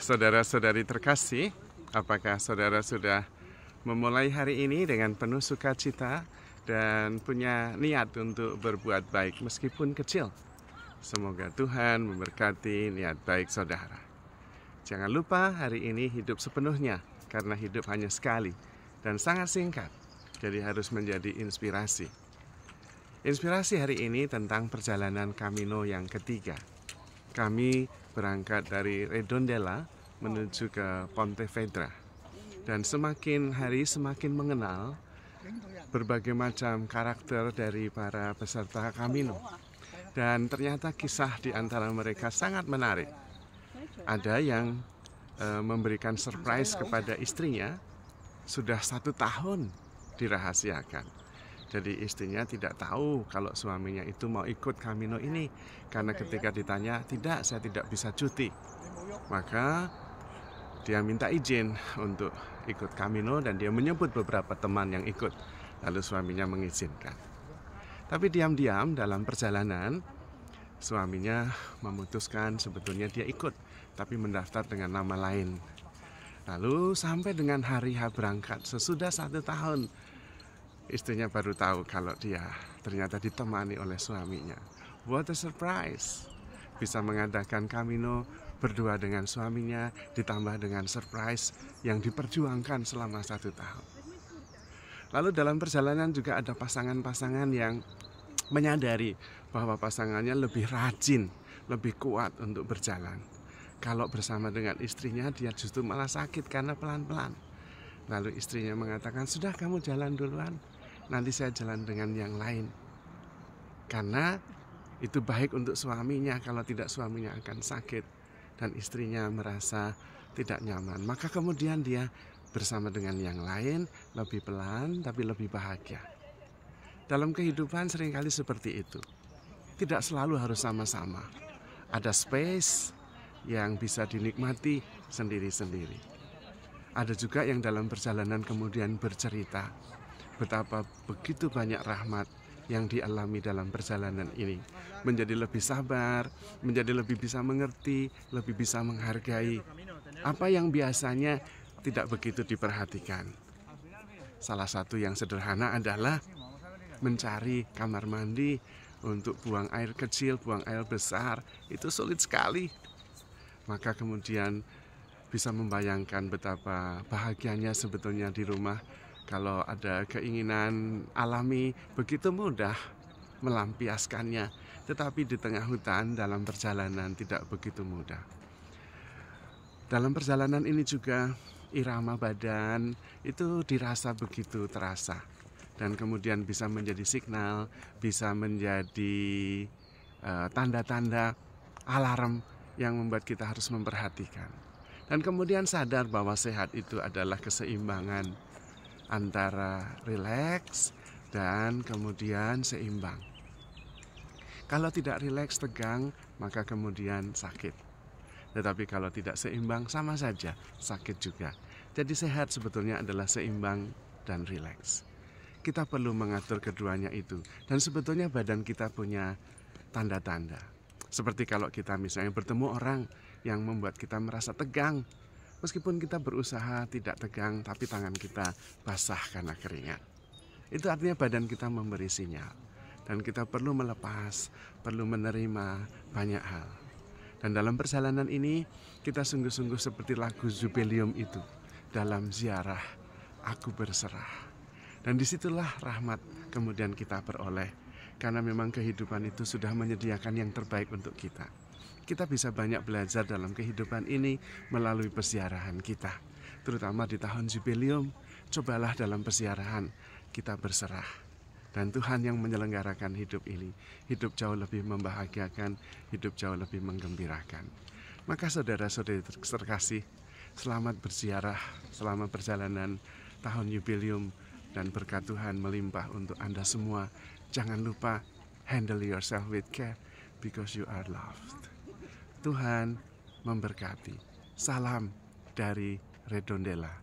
Saudara-saudari terkasih, apakah saudara sudah memulai hari ini dengan penuh sukacita dan punya niat untuk berbuat baik meskipun kecil? Semoga Tuhan memberkati niat baik saudara. Jangan lupa hari ini hidup sepenuhnya, karena hidup hanya sekali dan sangat singkat, jadi harus menjadi inspirasi. Inspirasi hari ini tentang perjalanan Camino yang ketiga. Kami berangkat dari Redondela menuju ke Pontevedra, dan semakin hari semakin mengenal berbagai macam karakter dari para peserta Camino. Dan ternyata kisah di antara mereka sangat menarik. Ada yang memberikan surprise kepada istrinya, sudah 1 tahun dirahasiakan. Jadi istrinya tidak tahu kalau suaminya itu mau ikut Camino ini, karena ketika ditanya, tidak, saya tidak bisa cuti. Maka dia minta izin untuk ikut Camino dan dia menyebut beberapa teman yang ikut. Lalu suaminya mengizinkan. Tapi diam-diam dalam perjalanan, suaminya memutuskan sebetulnya dia ikut, tapi mendaftar dengan nama lain. Lalu sampai dengan hari H berangkat, sesudah 1 tahun, istrinya baru tahu kalau dia ternyata ditemani oleh suaminya. What a surprise! Bisa mengadakan Camino berdua dengan suaminya, ditambah dengan surprise yang diperjuangkan selama 1 tahun. Lalu dalam perjalanan juga ada pasangan-pasangan yang menyadari bahwa pasangannya lebih rajin, lebih kuat untuk berjalan. Kalau bersama dengan istrinya, dia justru malah sakit karena pelan-pelan. Lalu istrinya mengatakan, sudah kamu jalan duluan, nanti saya jalan dengan yang lain. Karena itu baik untuk suaminya, kalau tidak suaminya akan sakit. Dan istrinya merasa tidak nyaman. Maka kemudian dia bersama dengan yang lain, lebih pelan tapi lebih bahagia. Dalam kehidupan seringkali seperti itu. Tidak selalu harus sama-sama. Ada space yang bisa dinikmati sendiri-sendiri. Ada juga yang dalam perjalanan kemudian bercerita betapa begitu banyak rahmat yang dialami dalam perjalanan ini. Menjadi lebih sabar, menjadi lebih bisa mengerti, lebih bisa menghargai apa yang biasanya tidak begitu diperhatikan. Salah satu yang sederhana adalah mencari kamar mandi untuk buang air kecil, buang air besar, itu sulit sekali. Maka kemudian bisa membayangkan betapa bahagianya sebetulnya di rumah kalau ada keinginan alami, begitu mudah melampiaskannya. Tetapi di tengah hutan dalam perjalanan tidak begitu mudah. Dalam perjalanan ini juga irama badan itu dirasa begitu terasa. Dan kemudian bisa menjadi signal, bisa menjadi tanda-tanda alarm yang membuat kita harus memperhatikan. Dan kemudian sadar bahwa sehat itu adalah keseimbangan antara rileks dan kemudian seimbang. Kalau tidak rileks, tegang, maka kemudian sakit. Tetapi kalau tidak seimbang, sama saja, sakit juga. Jadi sehat sebetulnya adalah seimbang dan rileks. Kita perlu mengatur keduanya itu. Dan sebetulnya badan kita punya tanda-tanda. Seperti kalau kita misalnya bertemu orang yang membuat kita merasa tegang. Meskipun kita berusaha tidak tegang, tapi tangan kita basah karena keringat. Itu artinya badan kita memberi sinyal. Dan kita perlu melepas, perlu menerima banyak hal. Dan dalam perjalanan ini, kita sungguh-sungguh seperti lagu Jubileum itu. Dalam ziarah, aku berserah. Dan disitulah rahmat kemudian kita peroleh. Karena memang kehidupan itu sudah menyediakan yang terbaik untuk kita. Kita bisa banyak belajar dalam kehidupan ini melalui perziarahan kita. Terutama di tahun Jubileum, cobalah dalam perziarahan kita berserah. Dan Tuhan yang menyelenggarakan hidup ini. Hidup jauh lebih membahagiakan, hidup jauh lebih menggembirakan. Maka saudara-saudari terkasih, selamat berziarah selama perjalanan tahun Jubileum. Dan berkat Tuhan melimpah untuk Anda semua. Jangan lupa, handle yourself with care because you are loved. Tuhan memberkati. Salam dari Redondela.